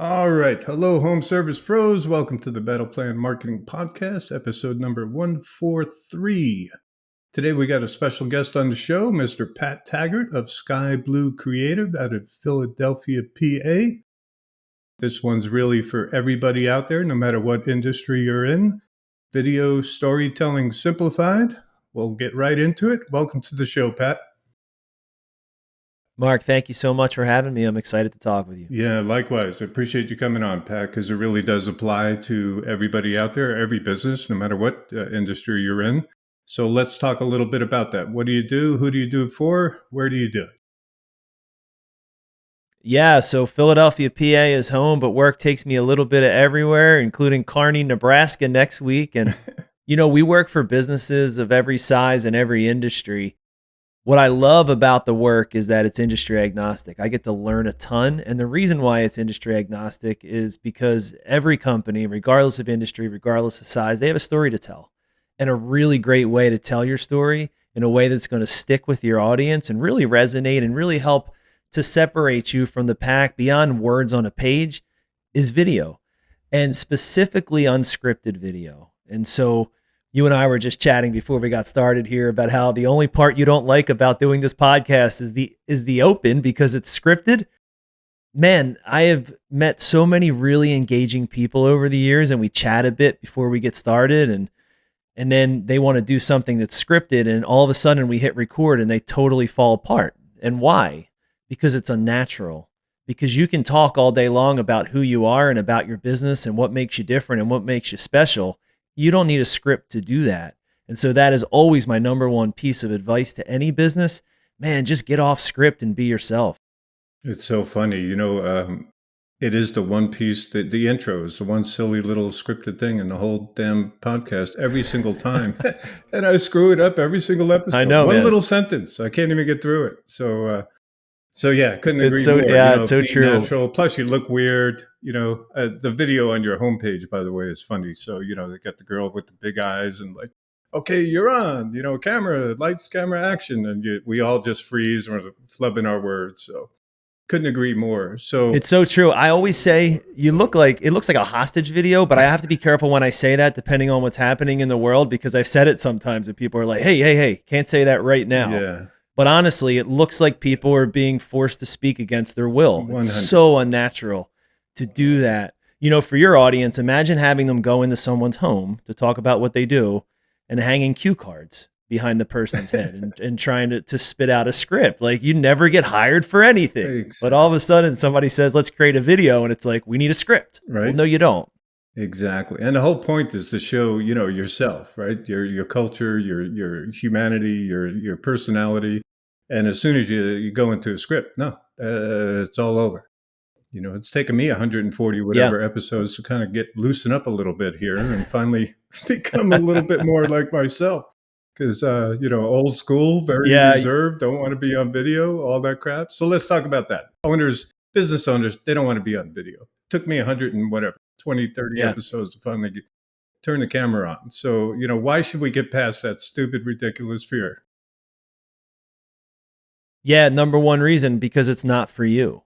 All right. Hello, home service pros. Welcome to the Battle Plan Marketing Podcast, episode number 143. Today, we got a special guest on the show, Mr. Pat Taggert of Sky Blue Creative out of Philadelphia, PA. This one's really for everybody out there, no matter what industry you're in. Video storytelling simplified. We'll get right into it. Welcome to the show, Pat. Mark, thank you so much for having me. I'm excited to talk with you. Yeah, likewise. I appreciate you coming on, Pat, because it really does apply to everybody out there, every business, no matter what industry you're in. So let's talk a little bit about that. What do you do? Who do you do it for? Where do you do it? Yeah, so Philadelphia, PA is home, but work takes me a little bit of everywhere, including Kearney, Nebraska next week. And, we work for businesses of every size and every industry. What I love about the work is that it's industry agnostic. I get to learn a ton. And the reason why it's industry agnostic is because every company, regardless of industry, regardless of size, they have a story to tell. And a really great way to tell your story in a way that's going to stick with your audience and really resonate and really help to separate you from the pack beyond words on a page is video, and specifically unscripted video. And so you and I were just chatting before we got started here about how the only part you don't like about doing this podcast is the open because it's scripted. Man, I have met so many really engaging people over the years, and we chat a bit before we get started, and then they want to do something that's scripted, and all of a sudden we hit record and they totally fall apart. And why? Because it's unnatural. Because you can talk all day long about who you are and about your business and what makes you different and what makes you special. You don't need a script to do that. And so that is always my number one piece of advice to any business. Man, just get off script and be yourself. It's so funny. It is the one piece, the intro is the one silly little scripted thing in the whole damn podcast every single time. And I screw it up every single episode. I know, one man. little sentence. I can't even get through it. So yeah, couldn't agree more. It's so true. Natural. Plus, you look weird. The video on your homepage, by the way, is funny. So they got the girl with the big eyes and like, okay, you're on. Camera, lights, camera, action, and we all just freeze and we're flubbing our words. So couldn't agree more. So it's so true. I always say it looks like a hostage video, but I have to be careful when I say that, depending on what's happening in the world, because I've said it sometimes and people are like, hey, can't say that right now. Yeah. But honestly, it looks like people are being forced to speak against their will. 100. It's so unnatural to do that. For your audience, imagine having them go into someone's home to talk about what they do and hanging cue cards behind the person's head and trying to spit out a script. Like, you never get hired for anything. Exactly. But all of a sudden somebody says, let's create a video. And it's like, we need a script. Right. Well, no, you don't. Exactly. And the whole point is to show, yourself, right? Your culture, your humanity, your personality. And as soon as you go into a script, it's all over. It's taken me 140 episodes to kind of loosen up a little bit here and finally become a little bit more like myself. Because, old school, very reserved, don't want to be on video, all that crap. So let's talk about that. Business owners, they don't want to be on video. It took me 20, 30 episodes to finally turn the camera on. So, why should we get past that stupid, ridiculous fear? Yeah, number one reason, because it's not for you.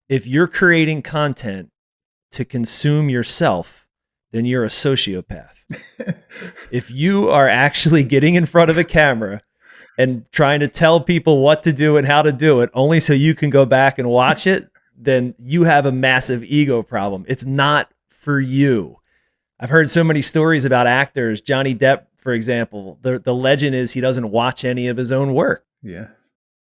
If you're creating content to consume yourself, then you're a sociopath. If you are actually getting in front of a camera and trying to tell people what to do and how to do it, only so you can go back and watch it, then you have a massive ego problem. It's not for you. I've heard so many stories about actors. Johnny Depp, for example, the legend is he doesn't watch any of his own work. Yeah.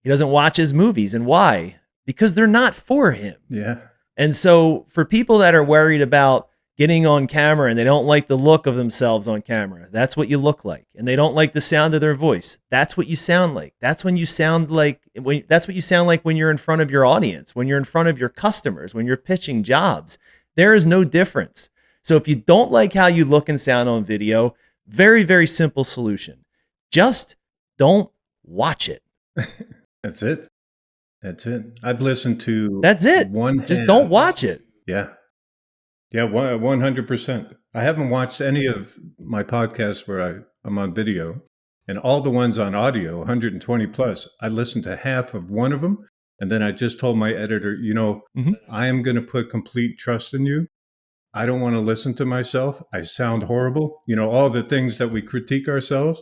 He doesn't watch his movies. And why? Because they're not for him. Yeah. And so for people that are worried about getting on camera and they don't like the look of themselves on camera, that's what you look like. And they don't like the sound of their voice. That's what you sound like. That's what you sound like when you're in front of your audience, when you're in front of your customers, when you're pitching jobs. There is no difference. So if you don't like how you look and sound on video, very, very simple solution. Just don't watch it. That's it. I've listened to. That's it. Just don't watch it. Yeah. Yeah, 100%. I haven't watched any of my podcasts where I'm on video, and all the ones on audio, 120 plus. I listened to half of one of them, And then I just told my editor, Mhm. I am going to put complete trust in you. I don't want to listen to myself. I sound horrible. All the things that we critique ourselves.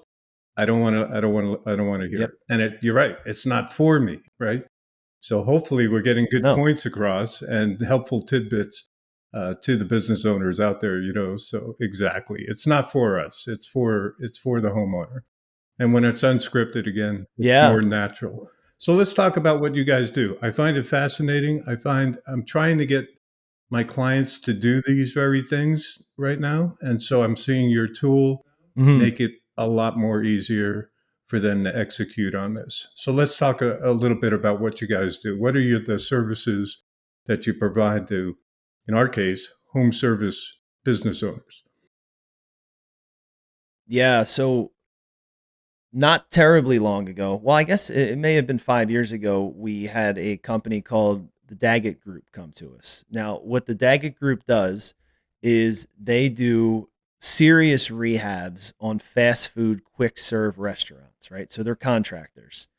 I don't want to. I don't want to. I don't want to hear Yep. it. And you're right. It's not for me, right? So hopefully, we're getting good No. points across and helpful tidbits to the business owners out there. So exactly, it's not for us. It's for the homeowner. And when it's unscripted, again, it's Yeah. more natural. So let's talk about what you guys do. I find it fascinating. I find I'm trying to get my clients to do these very things right now. And so I'm seeing your tool Mhm. make it a lot more easier for them to execute on this. So let's talk a little bit about what you guys do. What are the services that you provide to, in our case, home service business owners? Yeah, so not terribly long ago, well, I guess it may have been 5 years ago, we had a company called the Daggett Group come to us. Now, what the Daggett Group does is they do serious rehabs on fast food, quick serve restaurants, right? So they're contractors.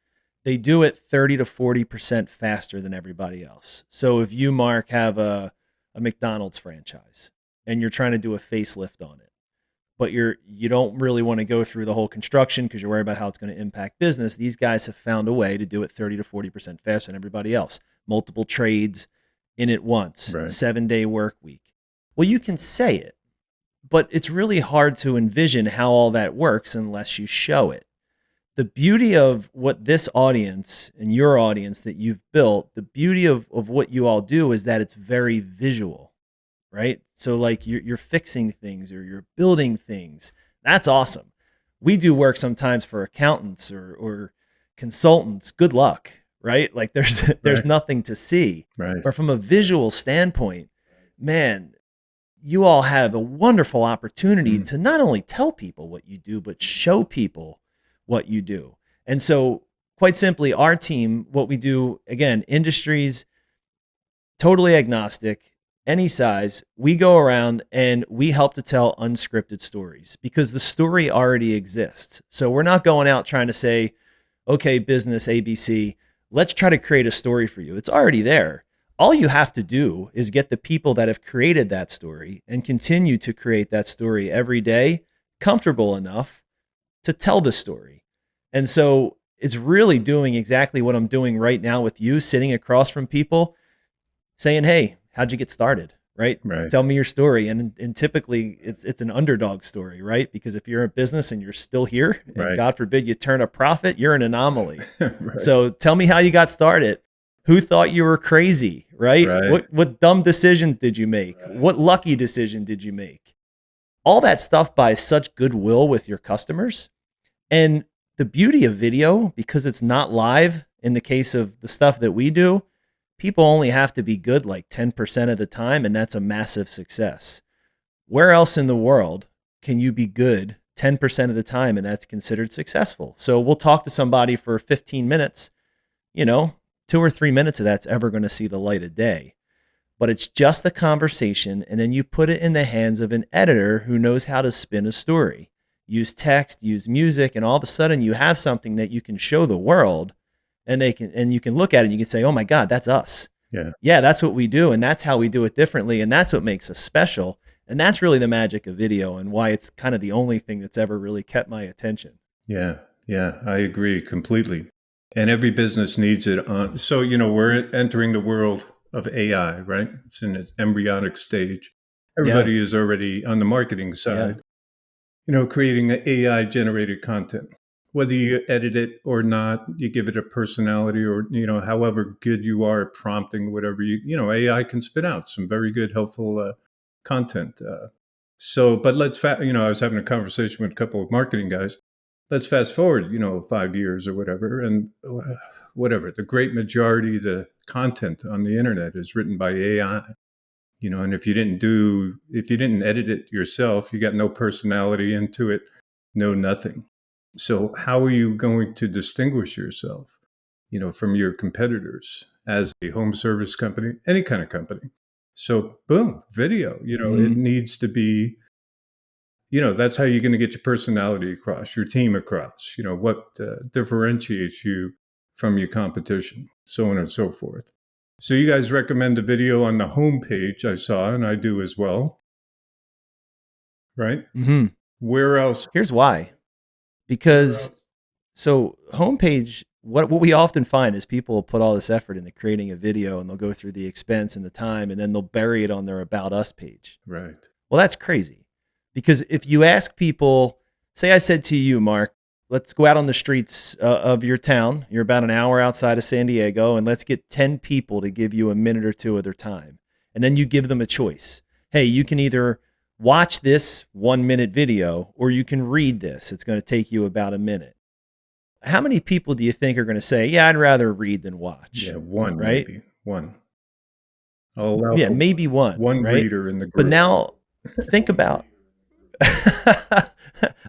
They do it 30 to 40% faster than everybody else. So if you, Mark, have a McDonald's franchise and you're trying to do a facelift on it, but you don't really want to go through the whole construction because you're worried about how it's going to impact business. These guys have found a way to do it 30 to 40% faster than everybody else. Multiple trades in at once, Right. 7-day work week. Well, you can say it, but it's really hard to envision how all that works unless you show it. The beauty of what this audience and your audience that you've built, the beauty of what you all do is that it's very visual, right? So like you're fixing things or you're building things. That's awesome. We do work sometimes for accountants or consultants. Good luck, right? Like there's Right. nothing to see. Right. But from a visual standpoint, man, you all have a wonderful opportunity Mm. to not only tell people what you do, but show people what you do. And so, quite simply, our team, what we do, again, industries, totally agnostic, any size, we go around and we help to tell unscripted stories because the story already exists. So, we're not going out trying to say, okay, business ABC, let's try to create a story for you. It's already there. All you have to do is get the people that have created that story and continue to create that story every day comfortable enough to tell the story. And so it's really doing exactly what I'm doing right now with you, sitting across from people saying, "Hey, how'd you get started?" Right? Right. Tell me your story. And typically it's an underdog story, right? Because if you're a business and you're still here and Right. God forbid you turn a profit, you're an anomaly. Right. So tell me how you got started. Who thought you were crazy, right? Right. What dumb decisions did you make? What lucky decision did you make? All that stuff buys such goodwill with your customers. And the beauty of video, because it's not live in the case of the stuff that we do, people only have to be good like 10% of the time, and that's a massive success. Where else in the world can you be good 10% of the time and that's considered successful? So we'll talk to somebody for 15 minutes, 2 or 3 minutes of that's ever going to see the light of day. But it's just the conversation, and then you put it in the hands of an editor who knows how to spin a story. Use text, use music, and all of a sudden you have something that you can show the world, and you can look at it and you can say, "Oh my God, that's us." Yeah. Yeah, that's what we do, and that's how we do it differently, and that's what makes us special. And that's really the magic of video and why it's kind of the only thing that's ever really kept my attention. Yeah. Yeah. I agree completely. And every business needs it on. So, we're entering the world of AI, right? It's in its embryonic stage. Yeah. Everybody is already on the marketing Yeah. side, creating AI generated content. Whether you edit it or not, you give it a personality or, however good you are at prompting, whatever AI can spit out some very good, helpful content. But I was having a conversation with a couple of marketing guys. Let's fast forward, 5 years or whatever, and whatever the great majority of the content on the internet is written by AI. And if you didn't edit it yourself, you got no personality into it, no nothing. So how are you going to distinguish yourself, from your competitors as a home service company, any kind of company? So boom, video, it Mhm. needs to be, that's how you're going to get your personality across, your team across, what differentiates you from your competition, so on and so forth. So you guys recommend a video on the homepage, I saw, and I do as well, right? Hmm. Where else? Here's why. Because so homepage, what we often find is people will put all this effort into creating a video and they'll go through the expense and the time and then they'll bury it on their About Us page. Right. Well, that's crazy. Because if you ask people, say I said to you, Mark, let's go out on the streets of your town. You're about an hour outside of San Diego, and let's get 10 people to give you a minute or two of their time. And then you give them a choice. Hey, you can either watch this 1 minute video or you can read this. It's going to take you about a minute. How many people do you think are going to say, yeah, I'd rather read than watch? Yeah, one, right? maybe. One. I'll allow Yeah, for maybe one, right? reader in the But group. now think about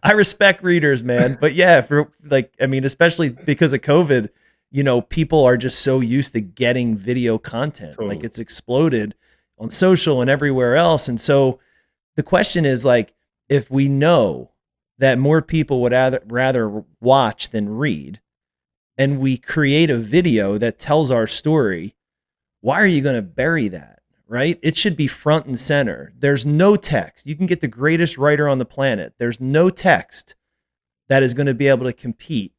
I respect readers, man. But yeah, for especially because of COVID, people are just so used to getting video content. Totally. Like it's exploded on social and everywhere else. And so the question is like, if we know that more people would rather watch than read, and we create a video that tells our story, why are you going to bury that? Right? It should be front and center. There's no text. You can get the greatest writer on the planet. There's no text that is going to be able to compete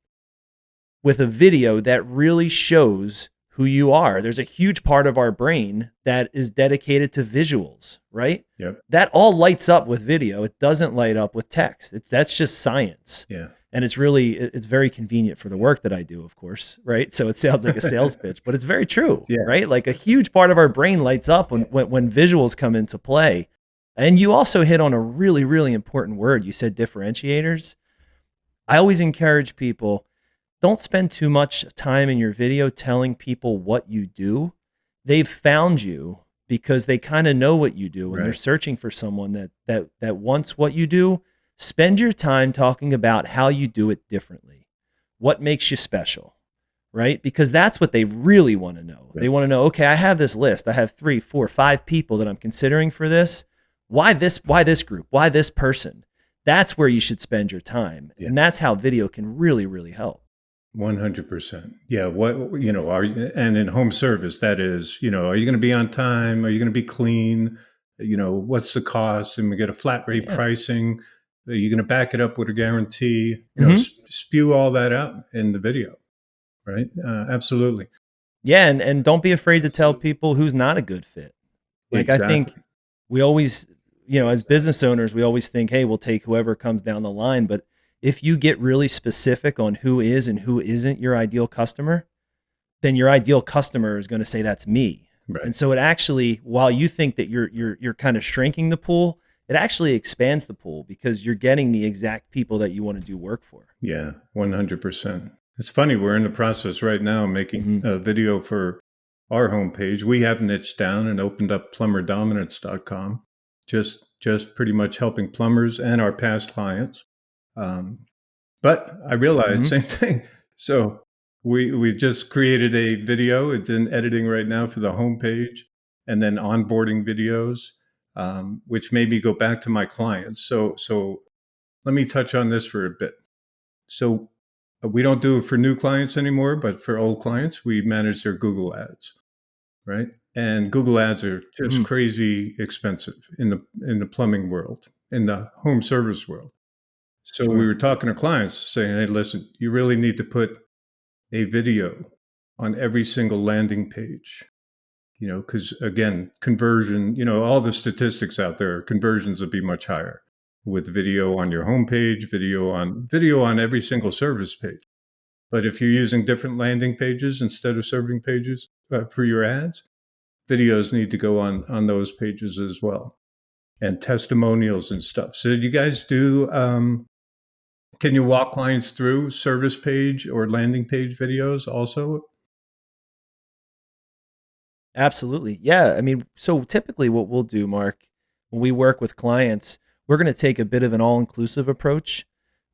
with a video that really shows who you are. There's a huge part of our brain that is dedicated to visuals, right? Yep. That all lights up with video. It doesn't light up with text. That's just science. Yeah. And it's very convenient for the work that I do, of course, right? So it sounds like a sales pitch, but it's very true, Yeah. right? Like a huge part of our brain lights up when visuals come into play. And you also hit on a really, really important word. You said differentiators. I always encourage people, don't spend too much time in your video telling people what you do. They've found you because they kind of know what you do, and they're Right. searching for someone that wants what you do. Spend your time talking about how you do it differently. What makes you special, right? Because that's what they really want to know. Right. They want to know, okay, I have this list. I have 3, 4, 5 people that I'm considering for this. Why this group? Why this person? That's where you should spend your time. Yeah. And that's how video can really, really help. 100%. Yeah. And in home service, that is, are you going to be on time? Are you going to be clean? What's the cost? And we get a flat rate Yeah. pricing. Are you going to back it up with a guarantee? Spew all that out in the video, right? Absolutely. Yeah. And don't be afraid to tell people who's not a good fit. Like Exactly. I think we always, as business owners, we always think, hey, we'll take whoever comes down the line. But if you get really specific on who is and who isn't your ideal customer, then your ideal customer is going to say that's me. Right. And so it actually, while you think that you're kind of shrinking the pool, it actually expands the pool because you're getting the exact people that you want to do work for. Yeah, 100%. It's funny, we're in the process right now making a video for our homepage. We have niched down and opened up plumberdominance.com, just pretty much helping plumbers and our past clients. But I realized same thing. So we just created a video. It's in editing right now for the homepage, and then onboarding videos, which maybe go back to my clients. So let me touch on this for a bit. So we don't do it for new clients anymore, but for old clients, we manage their Google ads, right? And Google ads are just crazy expensive in the plumbing world, in the home service world. So we were talking to clients saying, hey, listen, you really need to put a video on every single landing page, because again, conversion, all the statistics out there, conversions will be much higher with video on your homepage, video on every single service page. But if you're using different landing pages instead of serving pages for your ads, videos need to go on those pages as well, and testimonials and stuff. So did you guys do, can you walk clients through service page or landing page videos also? Absolutely. Yeah. I mean, so typically what we'll do, Mark, when we work with clients, we're going to take a bit of an all-inclusive approach,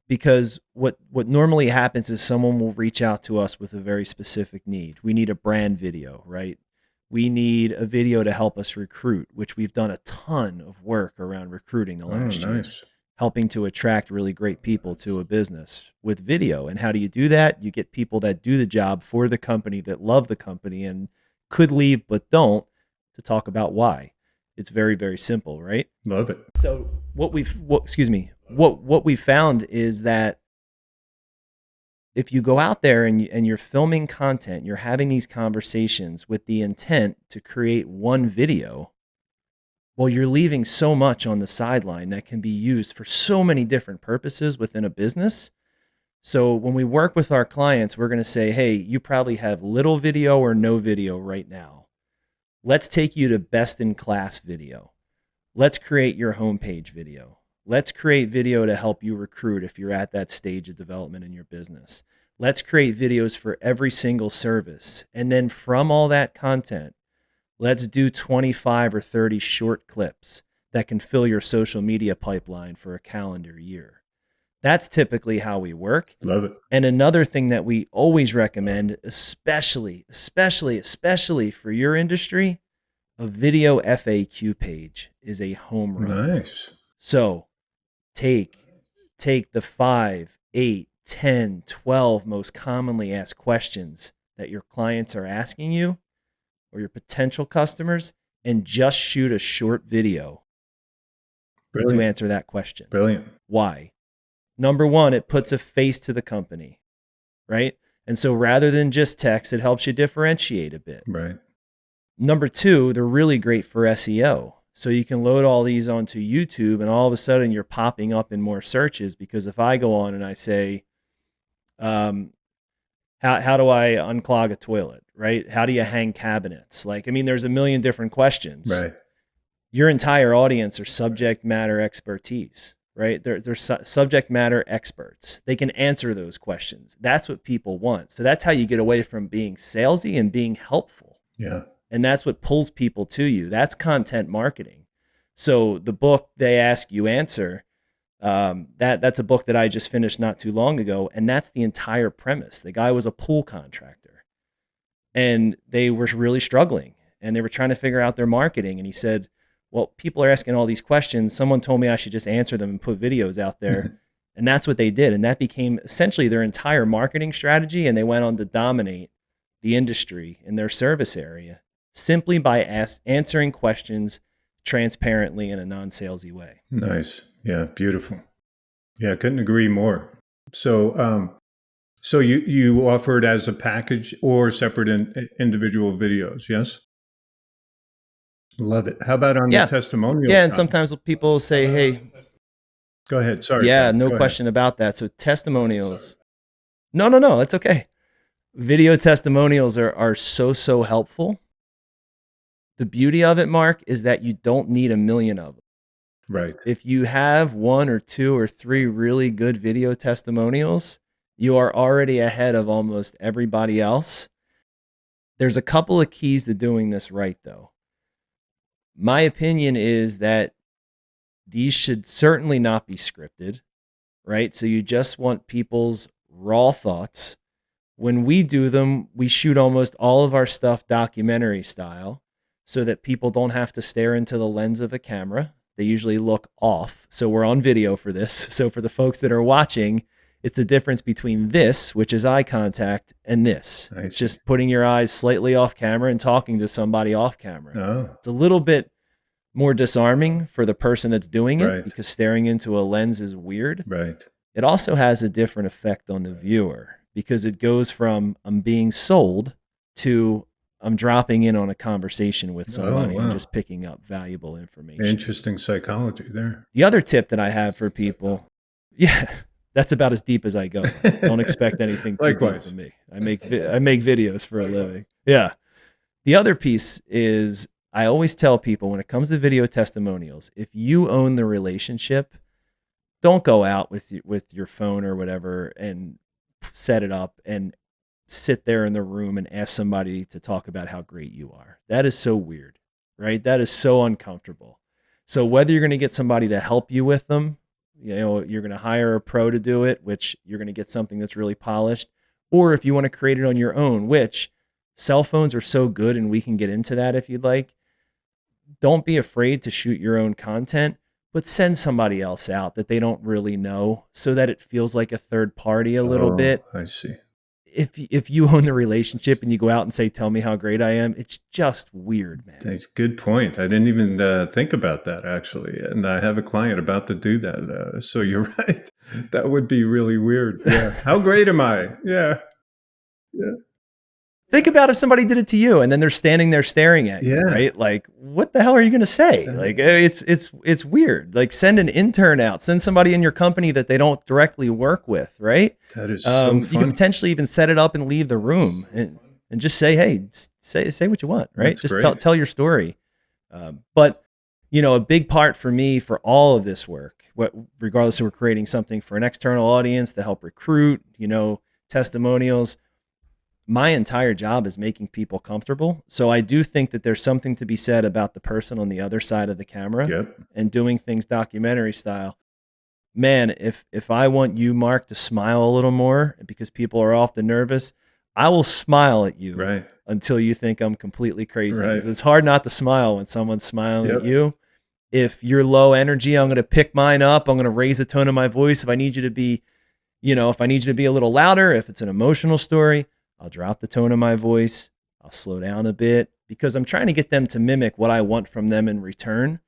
because what normally happens is someone will reach out to us with a very specific need. We need a brand video, right? We need a video to help us recruit, which we've done a ton of work around recruiting the last year. Nice. helping to attract really great people to a business with video. And how do you do that? You get people that do the job for the company, that love the company and could leave but don't, to talk about why. It's very, very simple, right? Love it. So what we found is that if you go out there and you're filming content, you're having these conversations with the intent to create one video, well, you're leaving so much on the sideline that can be used for so many different purposes within a business. So when we work with our clients, we're going to say, hey, you probably have little video or no video right now. Let's take you to best in class video. Let's create your homepage video. Let's create video to help you recruit if you're at that stage of development in your business. Let's create videos for every single service. And then from all that content, let's do 25 or 30 short clips that can fill your social media pipeline for a calendar year. That's typically how we work. Love it. And another thing that we always recommend, especially for your industry, a video FAQ page is a home run. Nice. So take the 5, 8, 10, 12 most commonly asked questions that your clients are asking you or your potential customers and just shoot a short video to answer that question. Brilliant. Why? Number one, it puts a face to the company, right? And so rather than just text, it helps you differentiate a bit. Right. Number two, they're really great for SEO. So you can load all these onto YouTube and all of a sudden you're popping up in more searches, because if I go on and I say, how do I unclog a toilet, right? How do you hang cabinets? There's a million different questions. Right. Your entire audience are subject matter expertise, right? They're subject matter experts. They can answer those questions. That's what people want. So that's how you get away from being salesy and being helpful. Yeah. And that's what pulls people to you. That's content marketing. So the book, They Ask You Answer, that's a book that I just finished not too long ago. And that's the entire premise. The guy was a pool contractor and they were really struggling and they were trying to figure out their marketing. And he said, well, people are asking all these questions. Someone told me I should just answer them and put videos out there. And that's what they did. And that became essentially their entire marketing strategy. And they went on to dominate the industry in their service area simply by answering questions transparently in a non-salesy way. Nice. Yeah. Beautiful. Yeah. Couldn't agree more. So, so you offer it as a package or separate individual videos. Yes. Love it. How about on the testimonial? Yeah. And sometimes people say, hey, go ahead. Sorry. Yeah. No question about that. So testimonials. No. That's okay. Video testimonials are so helpful. The beauty of it, Mark, is that you don't need a million of them. Right. If you have 1 or 2 or 3 really good video testimonials, you are already ahead of almost everybody else. There's a couple of keys to doing this right, though. My opinion is that these should certainly not be scripted, right? So you just want people's raw thoughts. When we do them, we shoot almost all of our stuff documentary style, so that people don't have to stare into the lens of a camera. They usually look off. So we're on video for this. So for the folks that are watching, it's the difference between this, which is eye contact, and this. It's just putting your eyes slightly off camera and talking to somebody off camera. Oh. It's a little bit more disarming for the person that's doing it, because staring into a lens is weird. Right. It also has a different effect on the viewer, because it goes from I'm being sold to I'm dropping in on a conversation with somebody and just picking up valuable information. Interesting psychology there. The other tip that I have for people, that's about as deep as I go. Don't expect anything too deep from me. I make videos for a living. Yeah. The other piece is I always tell people when it comes to video testimonials, if you own the relationship, don't go out with your phone or whatever and set it up and sit there in the room and ask somebody to talk about how great you are. That is so weird, right? That is so uncomfortable. So whether you're going to get somebody to help you with them, you're going to hire a pro to do it, which you're going to get something that's really polished, or if you want to create it on your own, which cell phones are so good, and we can get into that if you'd like. Don't be afraid to shoot your own content, but send somebody else out that they don't really know so that it feels like a third party a little Oh, bit. I see. If you own the relationship and you go out and say, tell me how great I am, it's just weird, man. Thanks. Good point. I didn't even think about that actually, and I have a client about to do that. So you're right. That would be really weird. Yeah. How great am I? Yeah. Yeah. Think about if somebody did it to you and then they're standing there staring at you, Yeah. right? Like, what the hell are you going to say? That, Like, it's weird. Like, send an intern out, send somebody in your company that they don't directly work with, right? that is so You could fun. potentially even set it up and leave the room and just say, hey, say what you want, right? That's Just great. tell your story. But a big part for me for all of this work, regardless if we're creating something for an external audience to help recruit, testimonials, my entire job is making people comfortable. So I do think that there's something to be said about the person on the other side of the camera Yep. and doing things documentary style. Man, if I want you, Mark, to smile a little more because people are often nervous, I will smile at you Right. until you think I'm completely crazy, Right. because it's hard not to smile when someone's smiling at Yep. you. If you're low energy, I'm going to pick mine up. I'm going to raise the tone of my voice. If I need you to be, if I need you to be a little louder, if it's an emotional story, I'll drop the tone of my voice. I'll slow down a bit because I'm trying to get them to mimic what I want from them in return.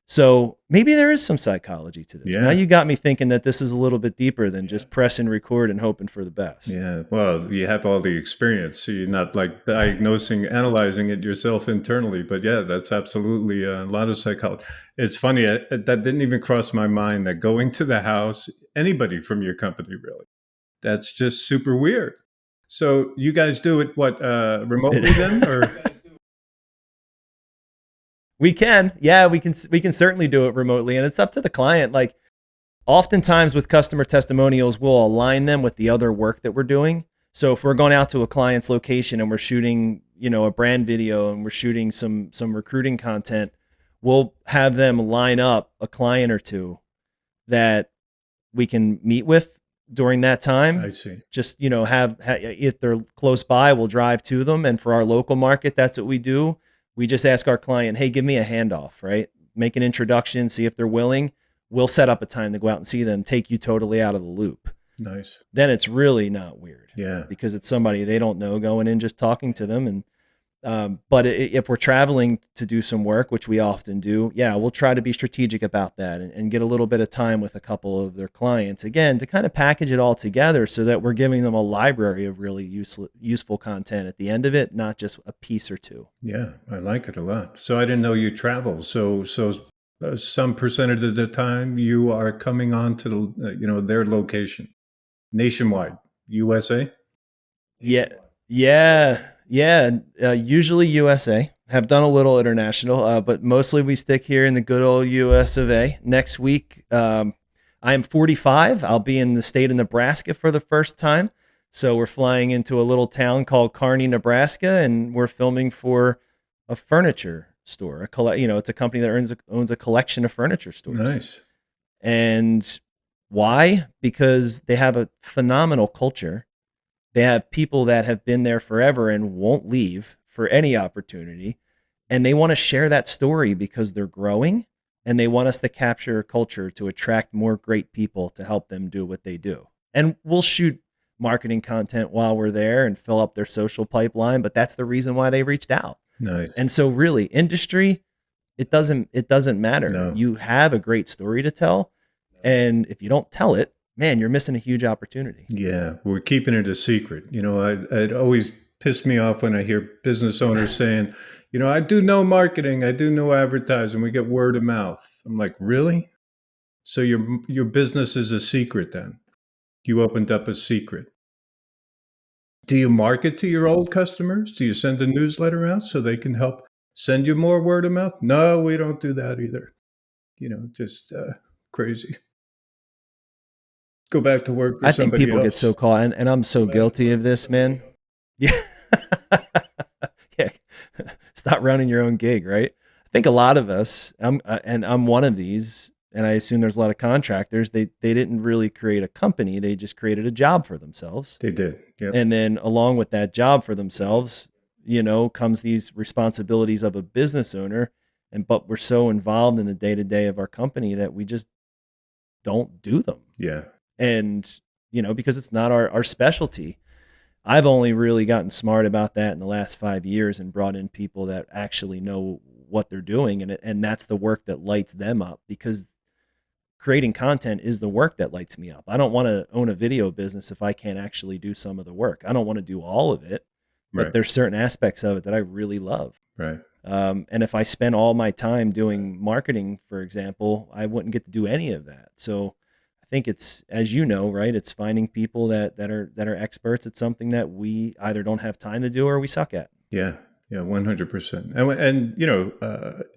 So maybe there is some psychology to this. Now Yeah. you got me thinking that this is a little bit deeper than just press and record and hoping for the best. Yeah. Well, you have all the experience, so you're not like diagnosing, analyzing it yourself internally. But yeah, that's absolutely a lot of psychology. It's funny that didn't even cross my mind that going to the house, anybody from your company, really, that's just super weird. So you guys do it remotely then, or We can. Yeah, we can certainly do it remotely, and it's up to the client. Like, oftentimes with customer testimonials, we'll align them with the other work that we're doing. So if we're going out to a client's location and we're shooting, a brand video and we're shooting some recruiting content, we'll have them line up a client or two that we can meet with during that I time. see. Just, if they're close by, we'll drive to them. And for our local market, that's what we do. We just ask our client, hey, give me a handoff, right? Make an introduction, see if they're willing. We'll set up a time to go out and see them, take you totally out of the loop. Nice. Then it's really not weird Yeah. because it's somebody they don't know going in, just talking to them. And but if we're traveling to do some work, which we often do, yeah, we'll try to be strategic about that and get a little bit of time with a couple of their clients, again, to kind of package it all together so that we're giving them a library of really useful content at the end of it, not just a piece or two. Yeah, I like it a lot. So I didn't know you travel. So some percentage of the time you are coming on to their location nationwide, USA. Yeah, yeah. Usually USA. Have done a little international, but mostly we stick here in the good old US of A. Next week, I am 45. I'll be in the state of Nebraska for the first time. So we're flying into a little town called Kearney, Nebraska, and we're filming for a furniture store. It's a company that owns a collection of furniture stores. Nice. And why? Because they have a phenomenal culture. They have people that have been there forever and won't leave for any opportunity. And they want to share that story because they're growing and they want us to capture a culture to attract more great people to help them do what they do. And we'll shoot marketing content while we're there and fill up their social pipeline, but that's the reason why they reached out. Nice. And so really, industry, it doesn't matter. No. You have a great story to tell, and if you don't tell it, man, you're missing a huge opportunity. Yeah, we're keeping it a secret. It always pissed me off when I hear business owners saying, I do no marketing, I do no advertising, we get word of mouth. I'm like, really? So your business is a secret then? You opened up a secret. Do you market to your old customers? Do you send a newsletter out so they can help send you more word of mouth? No, we don't do that either. Just crazy. Go back to work for I think somebody people get else. so caught, and I'm so guilty of this, man. Yeah. Yeah. Stop running your own gig, right? I think a lot of us, and I'm one of these, and I assume there's a lot of contractors, they didn't really create a company, they just created a job for themselves. They did. Yep. And then along with that job for themselves, comes these responsibilities of a business owner. but we're so involved in the day-to-day of our company that we just don't do them. Yeah. And, because it's not our specialty. I've only really gotten smart about that in the last 5 years and brought in people that actually know what they're doing. And that's the work that lights them up, because creating content is the work that lights me up. I don't want to own a video business if I can't actually do some of the work. I don't want to do all of it, but Right. there's certain aspects of it that I really love. Right. And if I spend all my time doing marketing, for example, I wouldn't get to do any of that. So I think it's, as you know, right, it's finding people that are experts at something that we either don't have time to do or we suck at. Yeah. Yeah. 100%. And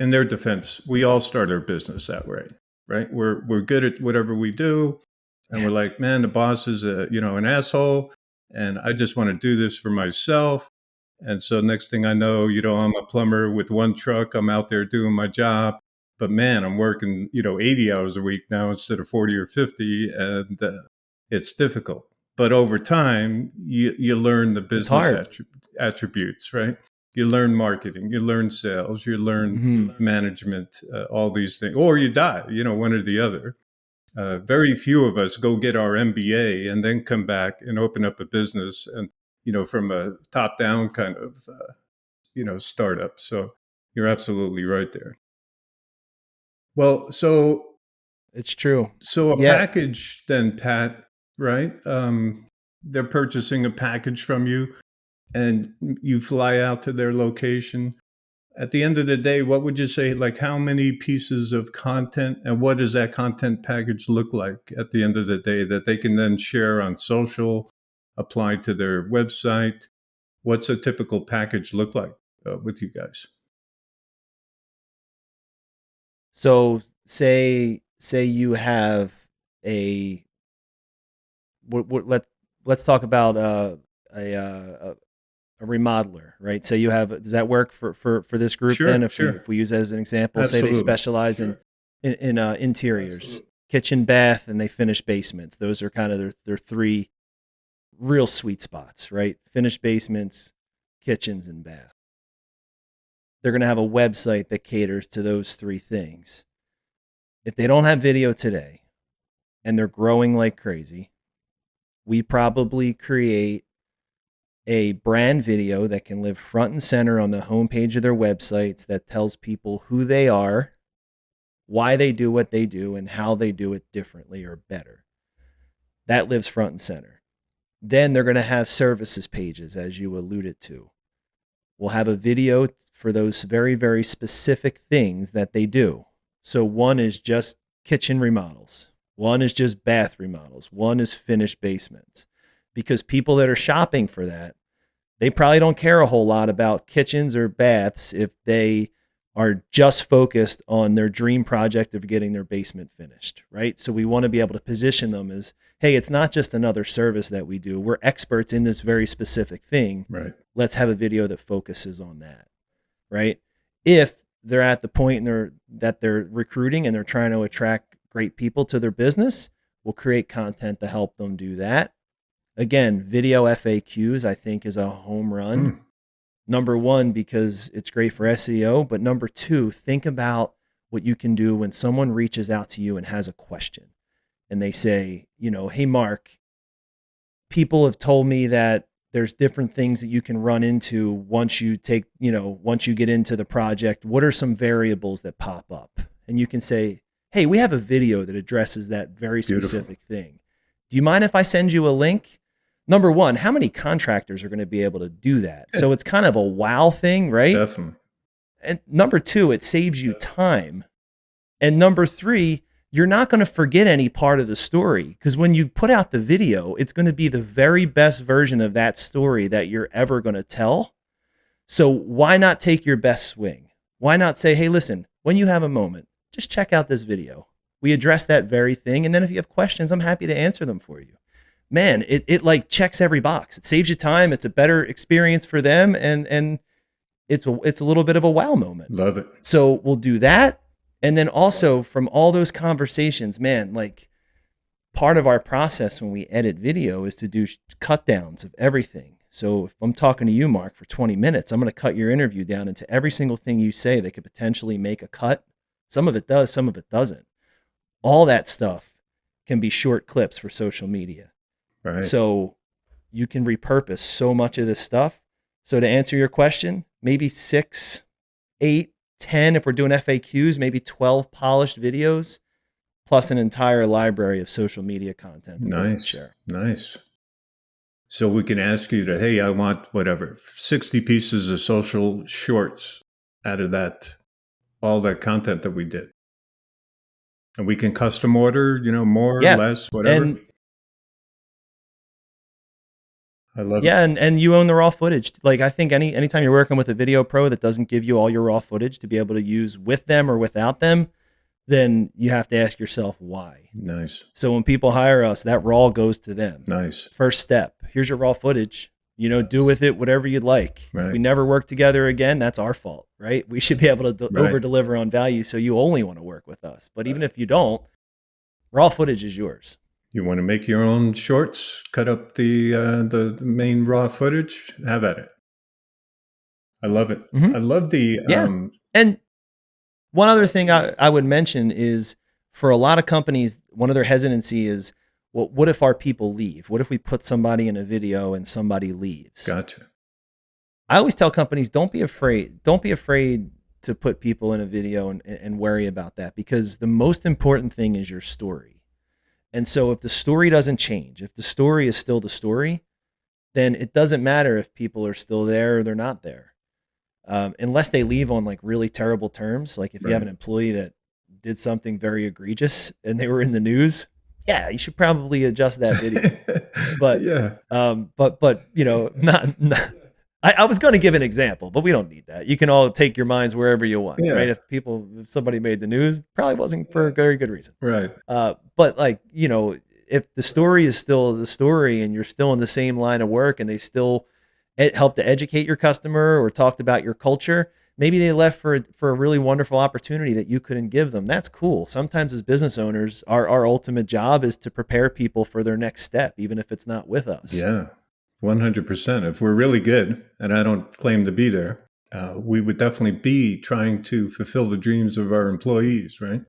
in their defense, we all start our business that way, right? We're good at whatever we do. And we're like, man, the boss is an asshole. And I just want to do this for myself. And so next thing I know, I'm a plumber with one truck. I'm out there doing my job. But man, I'm working, 80 hours a week now instead of 40 or 50. And it's difficult. But over time, you learn the It's business hard. attributes, right? You learn marketing, you learn sales, you learn management, all these things, or you die, one or the other. Very few of us go get our MBA and then come back and open up a business and, from a top down kind of, startup. So you're absolutely right there. Well, It's true. so a Yeah. package then, Pat, right? They're purchasing a package from you and you fly out to their location. At the end of the day, what would you say, like how many pieces of content and what does that content package look like at the end of the day that they can then share on social, apply to their website? What's a typical package look like with you guys? So say you have a let's talk about a, uh, a remodeler, right? So you have, does that work for this group then? Sure, If we use that as an example, say they absolutely. specialize in interiors, kitchen, bath, and they finish basements. Those are kind of their three real sweet spots, right? Finished basements, kitchens, and bath. They're going to have a website that caters to those three things. If they don't have video today and they're growing like crazy, we probably create a brand video that can live front and center on the homepage of their websites that tells people who they are, why they do what they do, and how they do it differently or better. That lives front and center. Then they're going to have services pages, as you alluded to. We'll have a video for those very, very specific things that they do. So one is just kitchen remodels. One is just bath remodels. One is finished basements. Because people that are shopping for that, they probably don't care a whole lot about kitchens or baths if they are just focused on their dream project of getting their basement finished, right? So we want to be able to position them as, hey, it's not just another service that we do. We're experts in this very specific thing. Right. Let's have a video that focuses on that, right? If they're at the point that they're recruiting and they're trying to attract great people to their business, we'll create content to help them do that. Again, video FAQs, I think, is a home run. Number one, because it's great for SEO. But number two, think about what you can do when someone reaches out to you and has a question. And they say, hey, Mark, people have told me that there's different things that you can run into once you get into the project. What are some variables that pop up? And you can say, hey, we have a video that addresses that very specific thing. Do you mind if I send you a link? Number one, how many contractors are going to be able to do that? So it's kind of a wow thing, right? Definitely. And number two, it saves you time. And number three, you're not going to forget any part of the story, because when you put out the video, it's going to be the very best version of that story that you're ever going to tell. So why not take your best swing? Why not say, hey, listen, when you have a moment, just check out this video. We address that very thing. And then if you have questions, I'm happy to answer them for you. Man, it like checks every box. It saves you time. It's a better experience for them. And it's a little bit of a wow moment. Love it. So we'll do that. And then also from all those conversations, man, like part of our process when we edit video is to do cut downs of everything. So if I'm talking to you, Mark, for 20 minutes, I'm going to cut your interview down into every single thing you say that could potentially make a cut. Some of it does, some of it doesn't. All that stuff can be short clips for social media. Right. So you can repurpose so much of this stuff. So to answer your question, maybe 6, 8, 10, if we're doing FAQs, maybe 12 polished videos, plus an entire library of social media content that they can Nice. share. Nice. So we can ask you to, hey, I want whatever, 60 pieces of social shorts out of that, all that content that we did. And we can custom order, more, Yeah. less, whatever. And I love it. yeah, and you own the raw footage. Like I think anytime you're working with a video pro that doesn't give you all your raw footage to be able to use with them or without them, then you have to ask yourself why. Nice. So when people hire us, that raw goes to them. Nice. First step, here's your raw footage. Do with it whatever you'd like. Right. If we never work together again, that's our fault, right? We should be able to Right. over deliver on value, so you only want to work with us. But even if you don't, raw footage is yours. You want to make your own shorts, cut up the main raw footage, have at it. I love it. Mhm. I love the Yeah. And one other thing I would mention is for a lot of companies, one of their hesitancy is, well, what if our people leave? What if we put somebody in a video and somebody leaves? Gotcha. I always tell companies, don't be afraid. Don't be afraid to put people in a video and worry about that, because the most important thing is your story. And so if the story doesn't change, if the story is still the story, then it doesn't matter if people are still there or they're not there. Unless they leave on like really terrible terms. Like if you have an employee that did something very egregious and they were in the news, yeah, you should probably adjust that video. But yeah. But not I was going to give an example, but we don't need that. You can all take your minds wherever you want, right? If somebody made the news, probably wasn't for a very good reason. Right. But like, if the story is still the story and you're still in the same line of work and they still helped to educate your customer or talked about your culture, maybe they left for a really wonderful opportunity that you couldn't give them. That's cool. Sometimes as business owners, our ultimate job is to prepare people for their next step, even if it's not with us. Yeah, 100%. If we're really good, and I don't claim to be there, we would definitely be trying to fulfill the dreams of our employees, right?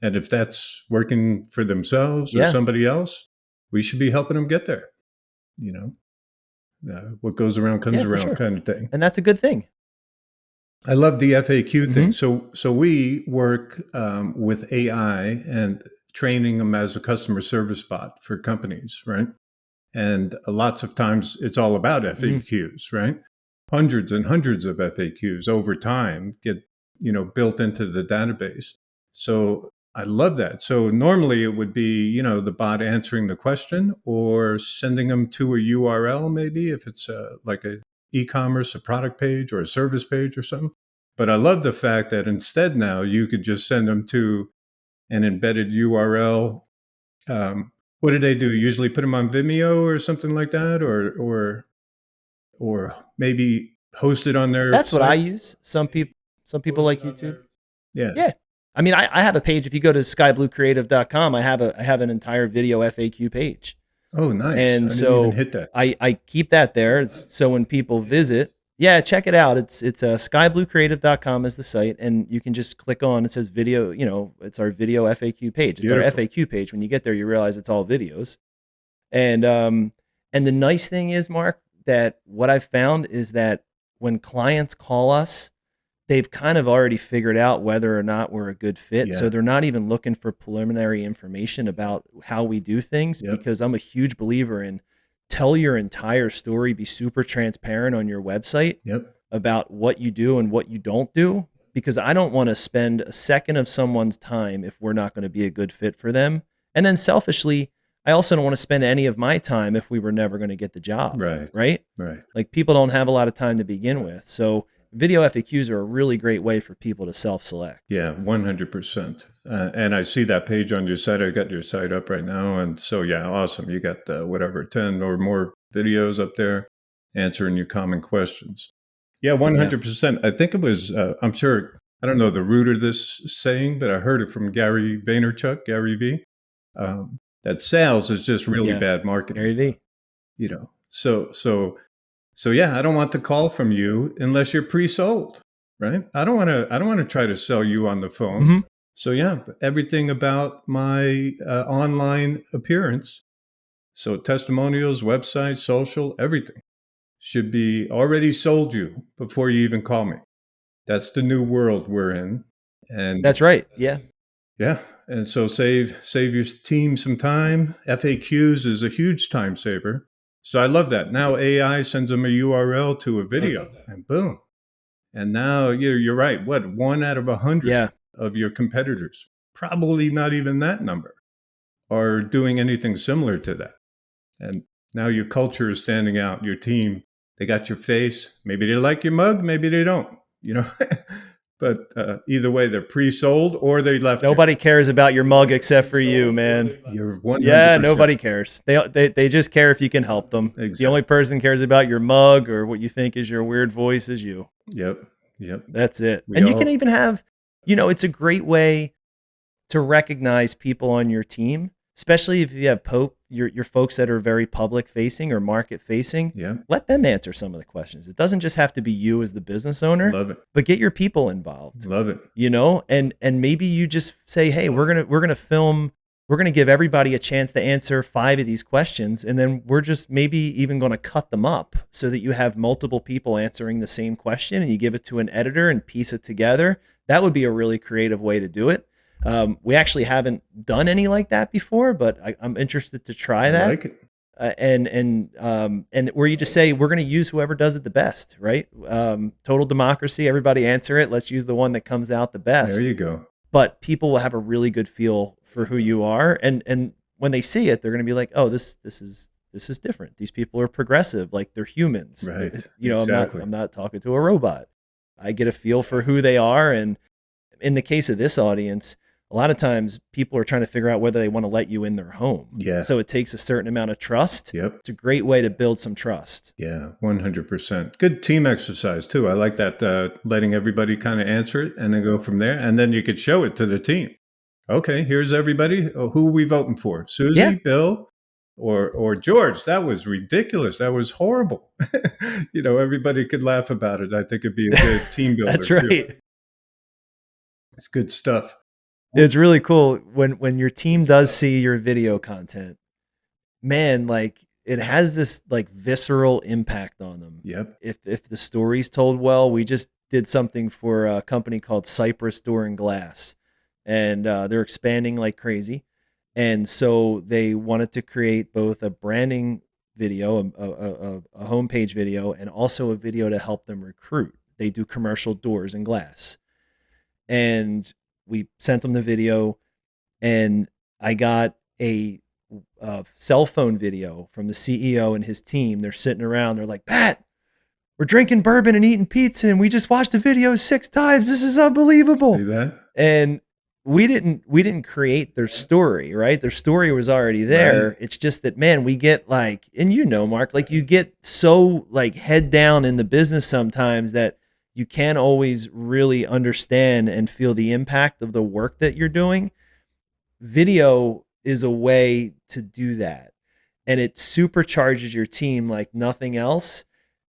And if that's working for themselves or somebody else, we should be helping them get there. What goes around comes around, kind of thing. And that's a good thing. I love the FAQ thing. So we work with AI and training them as a customer service bot for companies, right? And lots of times it's all about FAQs, right? Hundreds and hundreds of FAQs over time get, built into the database. So I love that. So normally it would be, the bot answering the question or sending them to a URL, maybe if it's like a e-commerce, a product page or a service page or something. But I love the fact that instead now you could just send them to an embedded URL. What do they do? Usually put them on Vimeo or something like that, or maybe host it on their That's site? what I use. Some people like YouTube. Yeah. I mean, I have a page. If you go to skybluecreative.com, I have an entire video FAQ page. Oh, nice. And I so didn't even hit that. I keep that there. So when people visit, check it out. It's skybluecreative.com is the site, and you can just click on, it says video, it's our video FAQ page. It's Beautiful. our FAQ page. When you get there, you realize it's all videos. And the nice thing is, Mark, that what I've found is that when clients call us, they've kind of already figured out whether or not we're a good fit. Yeah. So they're not even looking for preliminary information about how we do things, because I'm a huge believer in tell your entire story, be super transparent on your website about what you do and what you don't do, because I don't want to spend a second of someone's time if we're not going to be a good fit for them. And then selfishly, I also don't want to spend any of my time if we were never going to get the job. Right. Like people don't have a lot of time to begin with. So video FAQs are a really great way for people to self-select. Yeah, 100%. And I see that page on your site. I got your site up right now. And so, awesome. You got 10 or more videos up there answering your common questions. Yeah, 100%. I think it was, I'm sure, I don't know the root of this saying, but I heard it from Gary Vaynerchuk, Gary V, that sales is just really bad marketing. Gary V. So So yeah, I don't want the call from you unless you're pre-sold, right? I don't want to try to sell you on the phone. Mhm. So yeah, everything about my online appearance, so testimonials, website, social, everything should be already sold you before you even call me. That's the new world we're in. And That's right. Yeah. yeah, and so save your team some time. FAQs is a huge time saver. So I love that. Now AI sends them a URL to a video, and boom. And now you're right. What, one out of 100 Yeah. of your competitors, probably not even that number, are doing anything similar to that. And now your culture is standing out. Your team, they got your face. Maybe they like your mug, maybe they don't. You know, but either way, they're pre-sold or they left you. Nobody cares about your mug except for you, man. You're Yeah, 100%. nobody cares. They just care if you can help them. The Exactly. only person cares about your mug or what you think is your weird voice is you. Yep. Yep. That's it. We And you can all. even have, it's a great way to recognize people on your team, especially if you have your folks that are very public facing or market facing. Yeah. Let them answer some of the questions. It doesn't just have to be you as the business owner, Love it. but get your people involved. Love it. And maybe you just say, hey, we're gonna film. We're gonna give everybody a chance to answer 5 of these questions, and then we're just maybe even going to cut them up so that you have multiple people answering the same question, and you give it to an editor and piece it together. That would be a really creative way to do it. We actually haven't done any like that before, but I'm interested to try I that. like it. And where you just say we're going to use whoever does it the best, right? Total democracy. Everybody answer it. Let's use the one that comes out the There best. you go. But people will have a really good feel for who you are, and when they see it, they're going to be like, oh, this is different. These people are progressive, like they're humans. Right. I'm not talking to a robot. I get a feel for who they are, and in the case of this audience, a lot of times people are trying to figure out whether they want to let you in their home. Yeah. So it takes a certain amount of trust. Yep. It's a great way to build some trust. Yeah, 100%. Good team exercise too. I like that, letting everybody kind of answer it and then go from there. And then you could show it to the team. Okay, here's everybody. Oh, who are we voting for? Susie, Yeah. Bill, or George? That was ridiculous. That was horrible. Everybody could laugh about it. I think it'd be a good team builder That's right. too. It's good stuff. It's really cool when your team does see your video content. Man, like it has this like visceral impact on them. Yep. If the story's told well, we just did something for a company called Cypress Door and Glass, and they're expanding like crazy. And so they wanted to create both a branding video, a homepage video, and also a video to help them recruit. They do commercial doors and glass. And we sent them the video, and I got a cell phone video from the CEO and his team. They're sitting around. They're like, Pat, we're drinking bourbon and eating pizza, and we just watched the video 6 times. This is unbelievable. See that? And we didn't create their story, right? Their story was already there. Right. It's just that, man, we get like, and Mark, like you get so like head down in the business sometimes that you can't always really understand and feel the impact of the work that you're doing. Video is a way to do that, and it supercharges your team like nothing else.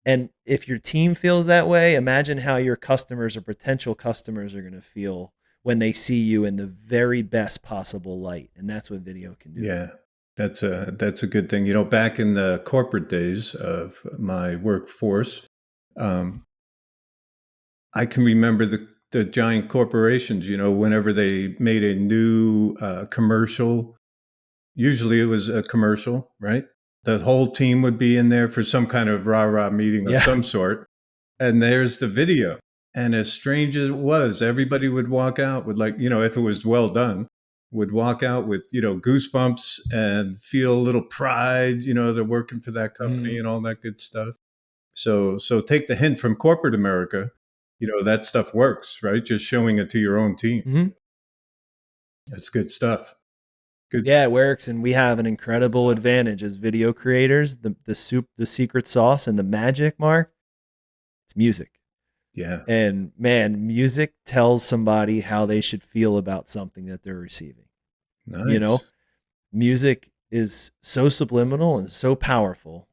And if your team feels that way, imagine how your customers or potential customers are going to feel when they see you in the very best possible light. And that's what video can do. Yeah, that's a good thing. Back in the corporate days of my workforce, I can remember the giant corporations, whenever they made a new commercial, usually it was a commercial, right? The whole team would be in there for some kind of rah-rah meeting of some sort. And there's the video. And as strange as it was, everybody would walk out with if it was well done, would walk out with, goosebumps and feel a little pride, they're working for that company and all that good stuff. So take the hint from corporate America. That stuff works, right? Just showing it to your own team. Mm-hmm. That's good stuff. It works, and we have an incredible advantage as video creators. The secret sauce, and the magic, Mark, it's music. Yeah. And man, music tells somebody how they should feel about something that they're receiving. Nice. Music is so subliminal and so powerful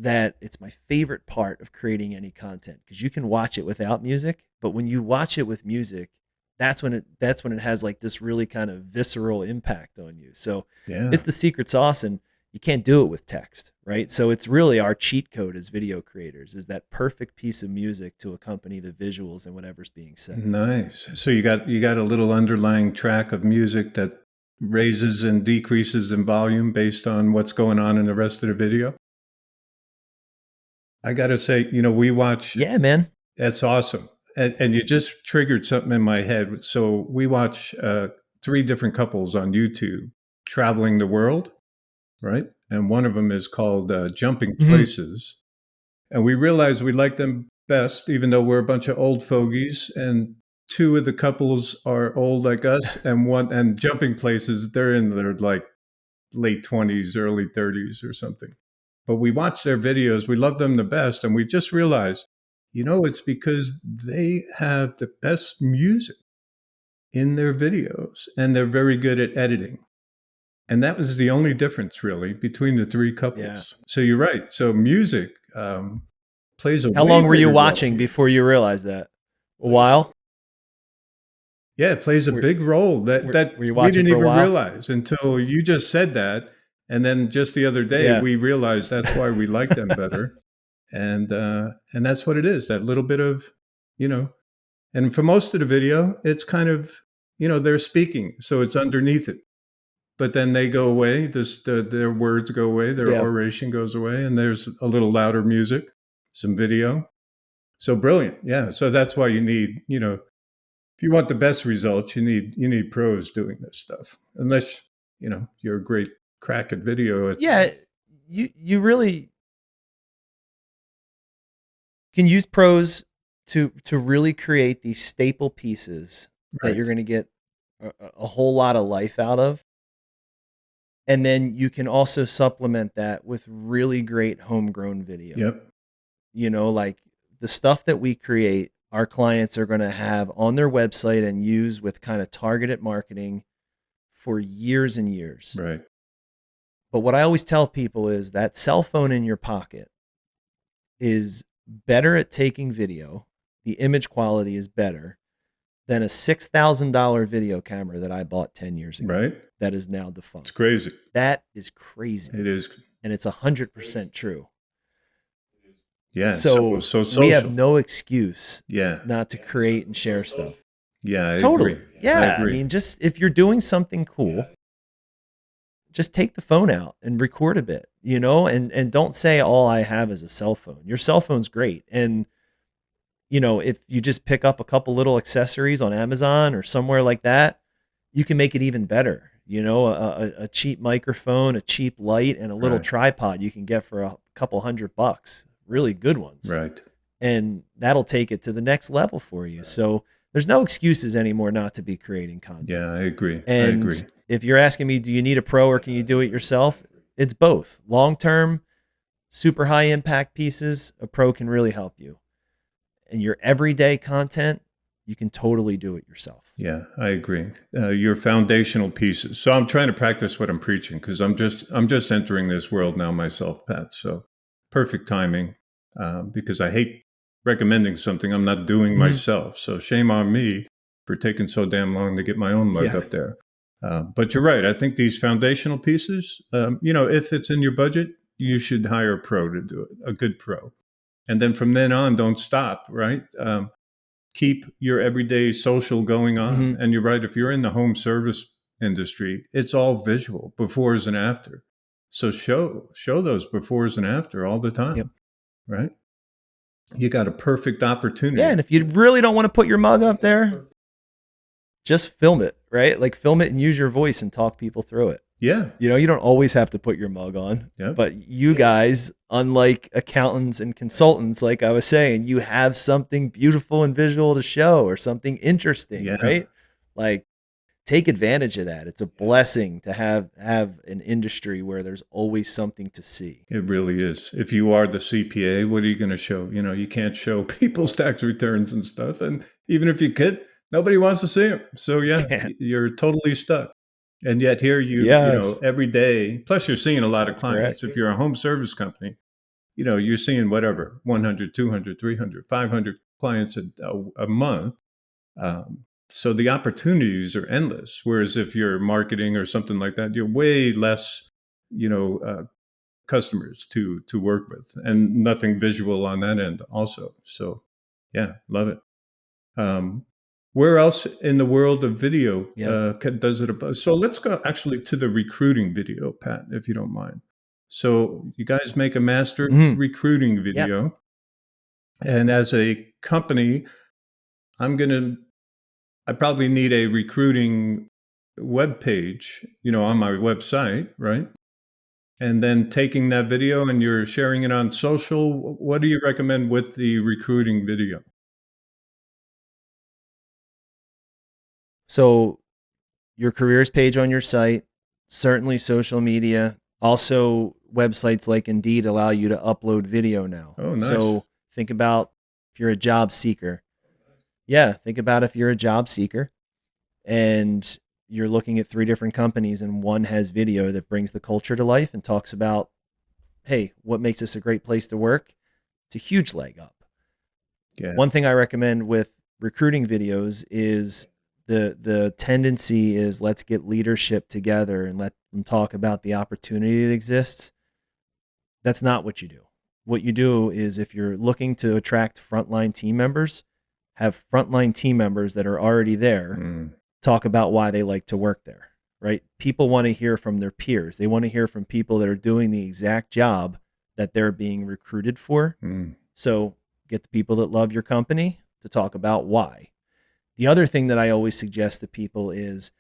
that it's my favorite part of creating any content because you can watch it without music, but when you watch it with music, that's when it has like this really kind of visceral impact on you. So Yeah. it's the secret sauce, and you can't do it with text, right? So it's really our cheat code as video creators is that perfect piece of music to accompany the visuals and whatever's being said. Nice. So you got a little underlying track of music that raises and decreases in volume based on what's going on in the rest of the video. I got to say, we watch. Yeah, man. That's awesome. And you just triggered something in my head. So we watch three different couples on YouTube traveling the world, right? And one of them is called Jumping Mhm. Places. And we realize we like them best, even though we're a bunch of old fogies. And two of the couples are old like us, and Jumping Places, they're in their like late 20s, early 30s or something. But we watch their videos, we love them the best, and we just realized, it's because they have the best music in their videos and they're very good at editing. And that was the only difference really between the three Yeah. couples. So you're right. So music plays a How way long were you bigger role watching here. before you realized that? A while? Yeah, it plays a Were, big role that were you we watching didn't for a even while? realize until you just said that. And then just the other day, Yeah. we realized that's why we like them better. And that's what it is. That little bit of, you know, and for most of the video, it's kind of, they're speaking, so it's underneath it. But then they go away. Their words go away. Their Yeah. oration goes away, and there's a little louder music, some video. So brilliant, yeah. So that's why you need, if you want the best results, you need pros doing this stuff. Unless you're a great crack at video. Yeah. You really can use pros to really create these staple pieces that you're Right. going to get a whole lot of life out of. And then you can also supplement that with really great homegrown video. Yep. Like the stuff that we create, our clients are going to have on their website and use with kind of targeted marketing for years and years. Right. But what I always tell people is that cell phone in your pocket is better at taking video. The image quality is better than a $6,000 video camera that I bought 10 years ago Right. that is now It's defunct. crazy. That is crazy. It is. And it's 100% true. Yeah. So So so we have social. no excuse Yeah. not to create and share stuff. Yeah. I agree. Totally. I Yeah. I agree. mean, just if you're doing something cool, just take the phone out and record a bit, and don't say all I have is a cell phone. Your cell phone's great. And, if you just pick up a couple little accessories on Amazon or somewhere like that, you can make it even better. A cheap microphone, a cheap light, and a little Right. tripod you can get for a couple $100, really good ones. Right. And that'll take it to the next level for you. So there's no excuses anymore not to be creating content. Yeah. I agree. I And agree. if you're asking me, do you need a pro or can you do it yourself? It's both. Long term, super high impact pieces, a pro can really help you. And your everyday content, you can totally do it yourself. Yeah, I agree. Your foundational pieces. So I'm trying to practice what I'm preaching because I'm just entering this world now myself, Pat. So perfect timing because I hate recommending something I'm not doing Mhm. myself. So shame on me for taking so damn long to get my own mug Yeah. up there. But you're right. I think these foundational pieces, if it's in your budget, you should hire a pro to do it, a good pro. And then from then on, don't stop, right? Keep your everyday social going on. Mhm. And you're right, if you're in the home service industry, it's all visual, befores and after. So show those befores and after all the Yep. time, right? You got a perfect Yeah. opportunity. And if you really don't want to put your mug up there, just film it, right? Like film it and use your voice and talk people through it. Yeah. You don't always have to put your mug on, Yep. but you guys, unlike accountants and consultants, like I was saying, you have something beautiful and visual to show or something interesting, Yeah. right? Like take advantage of that. It's a blessing to have an industry where there's always something to see. It really is. If you are the CPA, what are you going to show? You can't show people's tax returns and stuff. And even if you could, nobody wants to see them. So yeah, Can't. you're totally stuck. And yet here Yes, every day, plus you're seeing a lot of that's clients. correct. If you're a home service company, you're seeing whatever 100, 200, 300, 500 clients a month. So the opportunities are endless. Whereas if you're marketing or something like that, you're way less, you know, customers to work with, and nothing visual on that end also. So yeah, love it. Um, where else in the world of video Yep. does it apply? So let's go actually to the recruiting video, Pat, if you don't mind. So you guys make a master Mhm. recruiting Yep. video, and as a company, I'm gonna I probably need a recruiting web page, on my website, right? And then taking that video and you're sharing it on social. What do you recommend with the recruiting video? So your careers page on your site, certainly social media. Also, websites like Indeed allow you to upload video now. Oh, nice. So think about if you're a job seeker. Yeah, think about if you're a job seeker and you're looking at three different companies and one has video that brings the culture to life and talks about, hey, what makes this a great place to work? It's a huge leg up. Yeah. One thing I recommend with recruiting videos is the tendency is let's get leadership together and let them talk about the opportunity that exists. That's not what you do. What you do is if you're looking to attract frontline team members, have frontline team members that are already there Mm, talk about why they like to work there, right? People want to hear from their peers. They want to hear from people that are doing the exact job that they're being recruited for. mm, So get the people that love your company to talk about why. The other thing that I always suggest to people is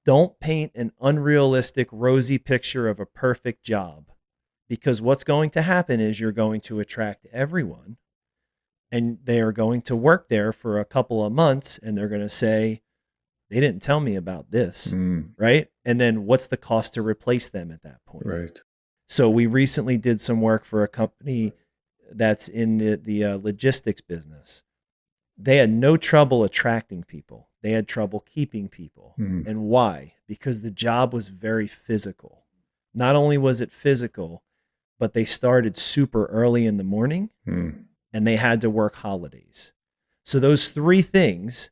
don't paint an unrealistic, rosy picture of a perfect job, because what's going to happen is you're going to attract everyone and they are going to work there for a couple of months and they're going to say, they didn't tell me about this, mm, right? And then what's the cost to replace them at that point? right. So we recently did some work for a company that's in the logistics business. They had no trouble attracting people. They had trouble keeping people. Mm, And why? Because the job was very physical. Not only was it physical, but they started super early in the morning mm, and they had to work holidays. So those three things,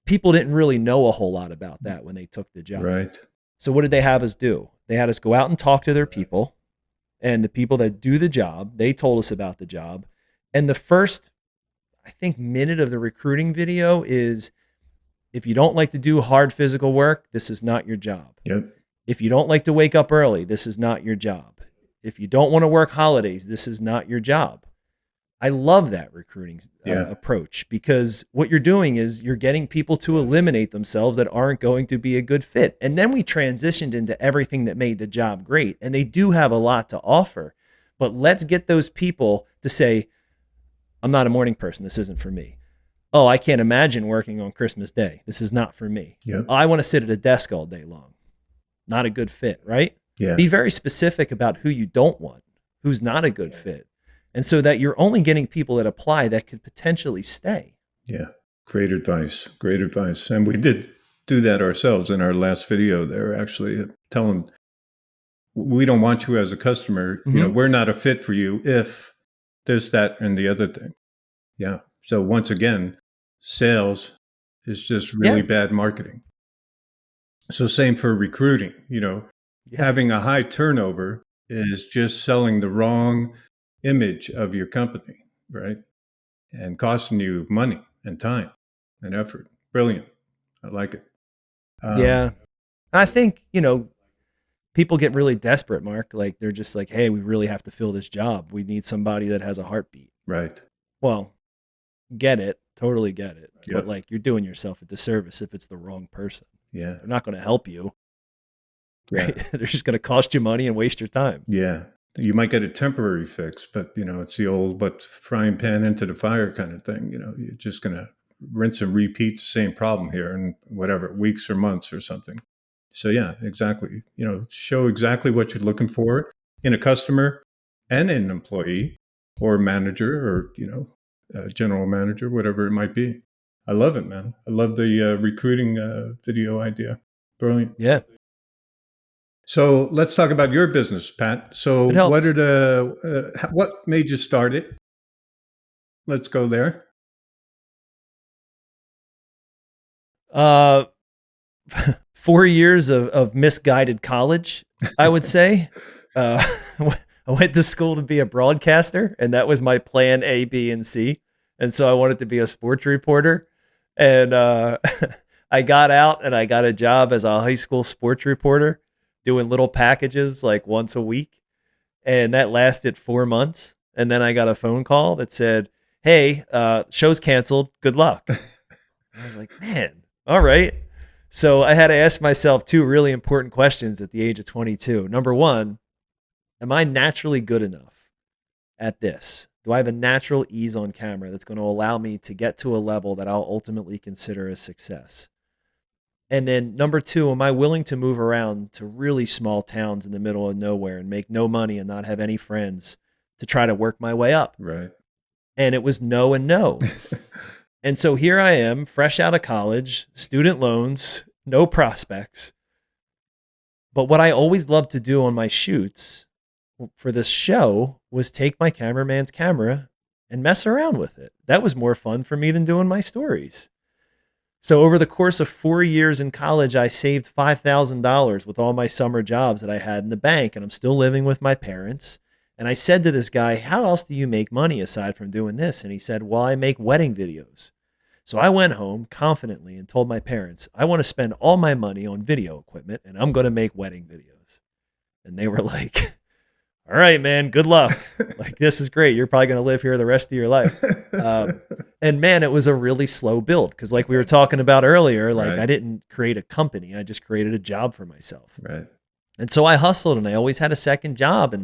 people didn't really know a whole lot about that when they took the job. right. So what did they have us do? They had us go out and talk to their people, and the people that do the job, they told us about the job. And the first, I think, minute of the recruiting video is, if you don't like to do hard physical work, this is not your job. Yep. If you don't like to wake up early, this is not your job. If you don't want to work holidays, this is not your job. I love that recruiting Yeah. approach, because what you're doing is you're getting people to eliminate themselves that aren't going to be a good fit. And then we transitioned into everything that made the job great. And they do have a lot to offer, but let's get those people to say, I'm not a morning person. This isn't for me. Oh, I can't imagine working on Christmas Day. This is not for me. Yep. Oh, I want to sit at a desk all day long. Not a good fit, right? Yeah. Be very specific about who you don't want, who's not a good fit. And so that you're only getting people that apply that could potentially stay. Yeah. Great advice. Great advice. And we did do that ourselves in our last video there, actually. Tell them, we don't want you as a customer. Mm-hmm. We're not a fit for you if this, that, and the other thing. Yeah. So once again, sales is just really Yeah. bad marketing. So same for recruiting, Yeah. having a high turnover is just selling the wrong image of your company, right? And costing you money and time and effort. Brilliant. I like it. Yeah. I think, people get really desperate, Mark. Like they're just like, hey, we really have to fill this job. We need somebody that has a heartbeat. Right. Well, get it. Totally get it. Yep. But like you're doing yourself a disservice if it's the wrong person. Yeah. They're not going to help you. Yeah. Right? They're just going to cost you money and waste your time. Yeah. You might get a temporary fix, but it's the old but frying pan into the fire kind of thing. You're just gonna rinse and repeat the same problem here in whatever weeks or months or something. So yeah, exactly. Show exactly what you're looking for in a customer and an employee or manager or general manager, whatever it might be. I love it, man. I love the recruiting video idea. Brilliant. Yeah. So let's talk about your business, Pat. So It helps. what made you start it? Let's go there. Uh, 4 years of misguided college, I would say. Uh, I went to school to be a broadcaster, and that was my plan A, B, and C. And so I wanted to be a sports reporter. And I got out and I got a job as a high school sports reporter doing little packages like once a week. And that lasted 4 months. And then I got a phone call that said, "Hey, show's canceled. Good luck." I was like, man, all right. So I had to ask myself two really important questions at the age of 22. Number one, am I naturally good enough at this? Do I have a natural ease on camera that's going to allow me to get to a level that I'll ultimately consider a success? And then number two, am I willing to move around to really small towns in the middle of nowhere and make no money and not have any friends to try to work my way up? Right. And it was no and no. And so here I am, fresh out of college, student loans, no prospects. But what I always loved to do on my shoots for this show was take my cameraman's camera and mess around with it. That was more fun for me than doing my stories. So over the course of 4 years in college, I saved $5,000 with all my summer jobs that I had in the bank, and I'm still living with my parents. And I said to this guy, "How else do you make money aside from doing this?" And he said, "Well, I make wedding videos." So I went home confidently and told my parents, "I want to spend all my money on video equipment and I'm going to make wedding videos." And they were like, "All right, man, good luck. Like, this is great. You're probably going to live here the rest of your life." And man, it was a really slow build because, like we were talking about earlier, like Right. I didn't create a company. I just created a job for myself. Right. And so I hustled and I always had a second job.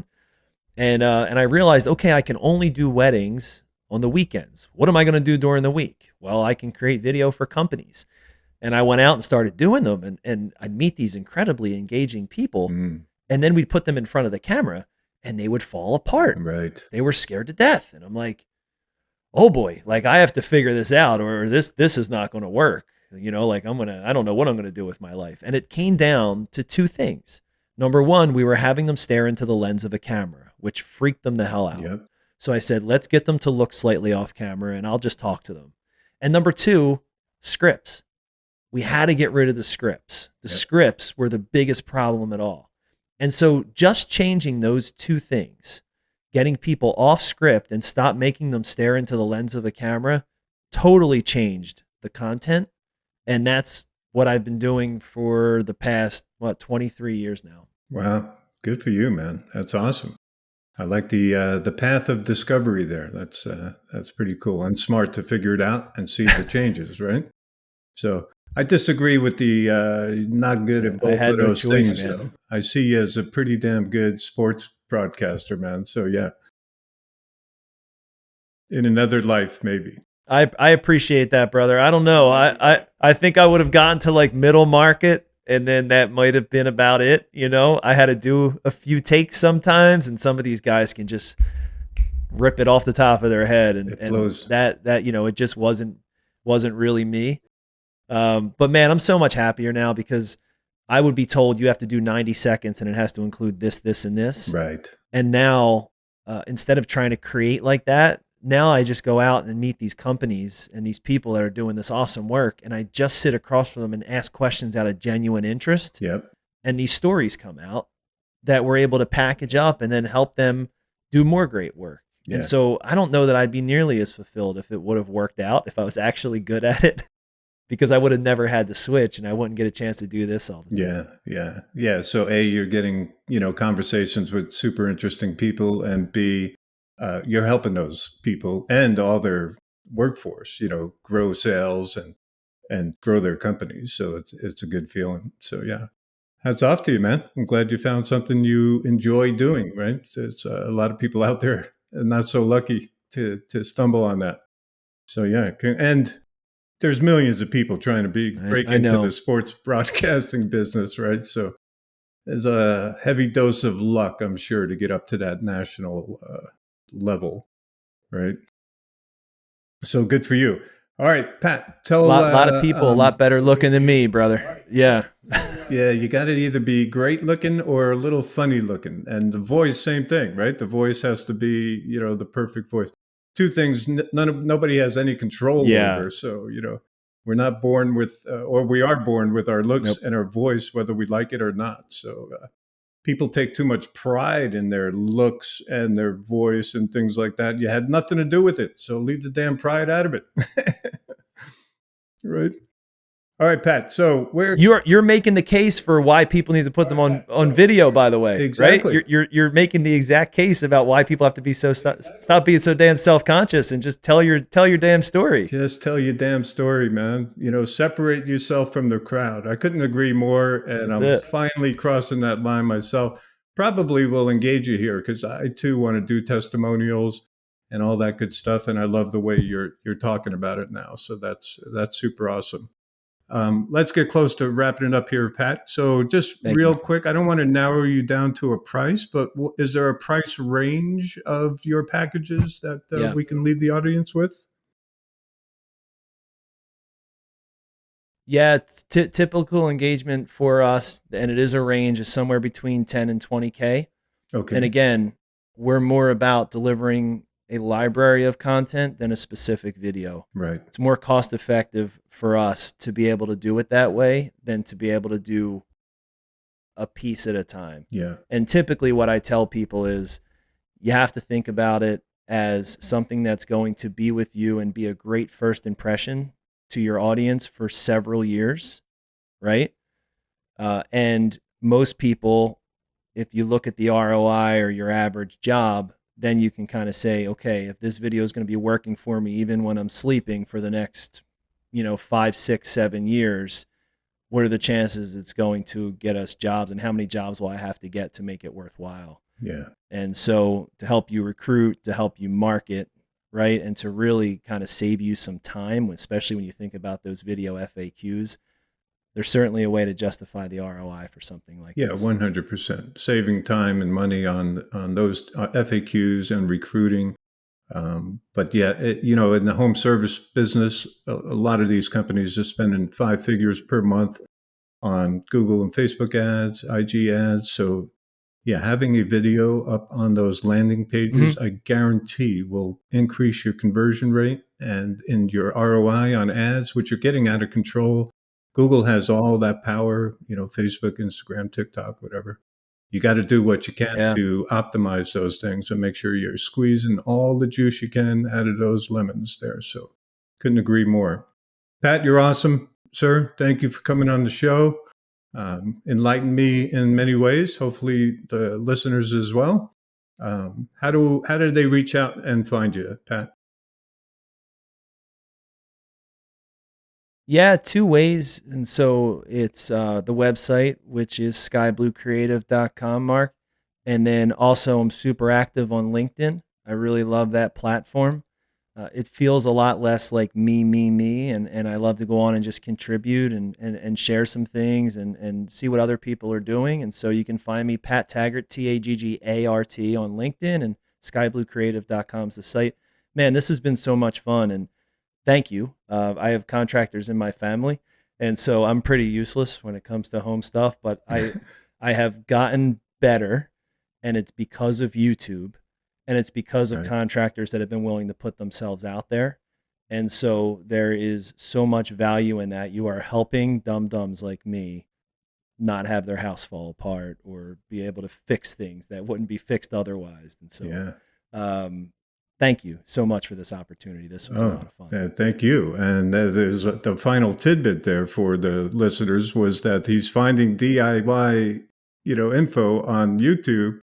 And I realized, okay, I can only do weddings on the weekends. What am I going to do during the week? Well, I can create video for companies. And I went out and started doing them, and I'd meet these incredibly engaging people, Mm. and then we'd put them in front of the camera and they would fall apart. Right. They were scared to death. And I'm like, "Oh boy, like I have to figure this out or this is not going to work." Like I don't know what I'm going to do with my life. And it came down to two things. Number one, we were having them stare into the lens of a camera, which freaked them the hell out. Yep. So I said, let's get them to look slightly off camera and I'll just talk to them. And number two, scripts. We had to get rid of the scripts. The Yep. scripts were the biggest problem at all. And so just changing those two things, getting people off script and stop making them stare into the lens of a camera, totally changed the content. And that's what I've been doing for the past, 23 years now. Wow. Good for you, man. That's awesome. I like the path of discovery there. That's pretty cool and smart to figure it out and see the changes, right? So I disagree with the not good at I both had of no those choice, things, man. though. I see you as a pretty damn good sports broadcaster, man. So yeah, in another life, maybe. I appreciate that, brother. I don't know. I think I would have gotten to like middle market and then that might have been about it. I had to do a few takes sometimes, and some of these guys can just rip it off the top of their head, and, It and blows. that it just wasn't really me. But man, I'm so much happier now because I would be told you have to do 90 seconds and it has to include this, this, and this. Right. And now, instead of trying to create like that, now I just go out and meet these companies and these people that are doing this awesome work. And I just sit across from them and ask questions out of genuine interest. Yep. And these stories come out that we're able to package up and then help them do more great work. Yeah. And so I don't know that I'd be nearly as fulfilled if it would have worked out, if I was actually good at it, because I would have never had to switch and I wouldn't get a chance to do this all the time. Yeah. So A, you're getting, conversations with super interesting people, and B, you're helping those people and all their workforce, grow sales and grow their companies. So it's a good feeling. So yeah, hats off to you, man. I'm glad you found something you enjoy doing. Right? There's a lot of people out there not so lucky to stumble on that. So yeah, and there's millions of people trying to break I into know. the sports broadcasting business, right? So there's a heavy dose of luck, I'm sure, to get up to that national level, right? So good for you. All right, Pat, A tell lot of people a lot better looking than me, brother. Yeah. Yeah, you got to either be great looking or a little funny looking. And the voice, same thing, right? The voice has to be, the perfect voice. Two things nobody has any control Yeah. over. So, we're not born with, or we are born with our looks Nope. and our voice, whether we like it or not. So, people take too much pride in their looks and their voice and things like that. You had nothing to do with it. So leave the damn pride out of it. Right. All right, Pat. So where You're making the case for why people need to put them on video, by the way, right? exactly? You're making the exact case about why people have to be stop being so damn self-conscious and just tell your damn story. Just tell your damn story, man. Separate yourself from the crowd. I couldn't agree more. And That's I'm it. finally crossing that line myself. Probably will engage you here because I too want to do testimonials and all that good stuff. And I love the way you're talking about it now. So that's super awesome. Let's get close to wrapping it up here, Pat. So just Thank you. real quick, I don't want to narrow you down to a price, but is there a price range of your packages that Yeah. we can leave the audience with? Yeah, it's typical engagement for us, and it is a range, is somewhere between 10 and 20K. And Okay. again, we're more about delivering a library of content than a specific video. Right. It's more cost effective for us to be able to do it that way than to be able to do a piece at a time. Yeah. And typically, what I tell people is you have to think about it as something that's going to be with you and be a great first impression to your audience for several years, right? And most people, if you look at the ROI or your average job, then you can kind of say, okay, if this video is going to be working for me even when I'm sleeping for the next, 5, 6, 7 years, what are the chances it's going to get us jobs, and how many jobs will I have to get to make it worthwhile? Yeah. And so to help you recruit, to help you market, right, and to really kind of save you some time, especially when you think about those video FAQs, there's certainly a way to justify the ROI for something like Yeah, this. 100%. Saving time and money on those FAQs and recruiting. But yeah, in the home service business, a lot of these companies are spending 5 figures per month on Google and Facebook ads, IG ads. So yeah, having a video up on those landing Mm-hmm. pages, I guarantee will increase your conversion rate and in your ROI on ads, which are getting out of control. Google has all that power, Facebook, Instagram, TikTok, whatever. You got to do what you can Yeah. to optimize those things and make sure you're squeezing all the juice you can out of those lemons there. So couldn't agree more. Pat, you're awesome, sir. Thank you for coming on the show. Enlightened me in many ways. Hopefully, the listeners as well. How do they reach out and find you, Pat? Yeah, two ways. And so it's the website, which is skybluecreative.com, Mark. And then also, I'm super active on LinkedIn. I really love that platform. It feels a lot less like me, and I love to go on and just contribute and share some things and see what other people are doing. And so you can find me, Pat Taggert, Taggart, on LinkedIn, and skybluecreative.com is the site. Man, this has been so much fun, and thank you. I have contractors in my family, and so I'm pretty useless when it comes to home stuff, but I have gotten better, and it's because of YouTube, and it's because of Right. contractors that have been willing to put themselves out there. And so there is so much value in that. You are helping dum-dums like me not have their house fall apart or be able to fix things that wouldn't be fixed otherwise. And so Yeah. um, thank you so much for this opportunity. This was a Oh, lot of fun. thank you. And there's the final tidbit there for the listeners was that he's finding DIY, info on YouTube.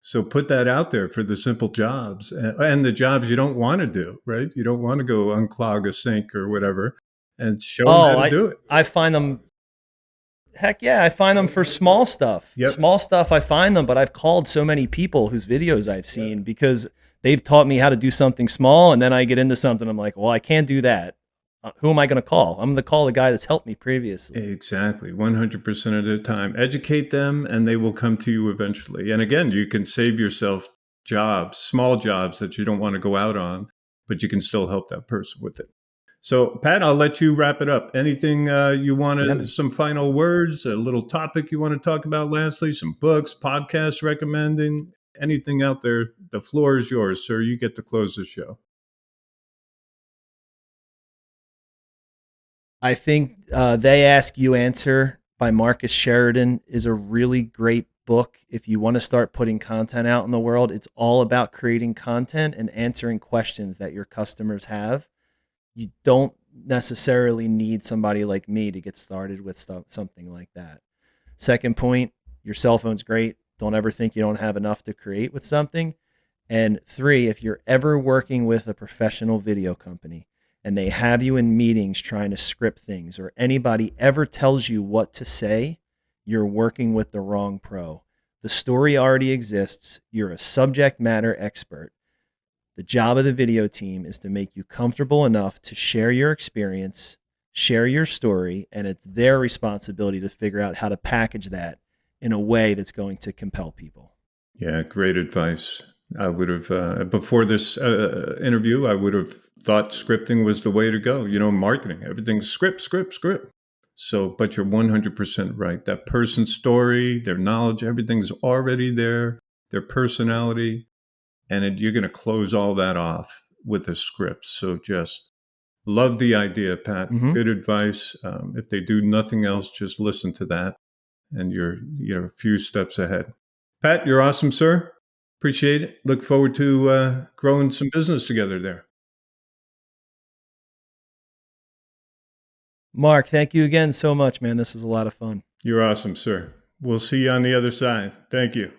So put that out there for the simple jobs and the jobs you don't want to do, right? You don't want to go unclog a sink or whatever, and show them how Oh, to I do it. I find them. Heck yeah, I find them for small stuff. Yep. Small stuff, I find them, but I've called so many people whose videos I've seen because they've taught me how to do something small, and then I get into something. I'm like, well, I can't do that. Who am I going to call? I'm going to call the guy that's helped me previously. Exactly. 100% of the time. Educate them and they will come to you eventually. And again, you can save yourself jobs, small jobs that you don't want to go out on, but you can still help that person with it. So, Pat, I'll let you wrap it up. Anything you want Yeah, to, man. some final words, a little topic you want to talk about lastly, some books, podcasts recommending, anything out there? The floor is yours, sir. You get to close the show. I think They Ask You Answer by Marcus Sheridan is a really great book if you want to start putting content out in the world. It's all about creating content and answering questions that your customers have. You don't necessarily need somebody like me to get started with something like that. Second point, your cell phone's great. Don't ever think you don't have enough to create with something. And three, if you're ever working with a professional video company and they have you in meetings trying to script things, or anybody ever tells you what to say, you're working with the wrong pro. The story already exists. You're a subject matter expert. The job of the video team is to make you comfortable enough to share your experience, share your story, and it's their responsibility to figure out how to package that in a way that's going to compel people. Yeah, great advice. I would have, before this interview, I would have thought scripting was the way to go. Marketing, everything's script, script, script. So, but you're 100% right. That person's story, their knowledge, everything's already there, their personality, and you're going to close all that off with a script. So just love the idea, Pat. Mm-hmm. Good advice. If they do nothing else, just listen to that, and you're a few steps ahead. Pat, you're awesome, sir. Appreciate it. Look forward to growing some business together there. Mark, thank you again so much, man. This was a lot of fun. You're awesome, sir. We'll see you on the other side. Thank you.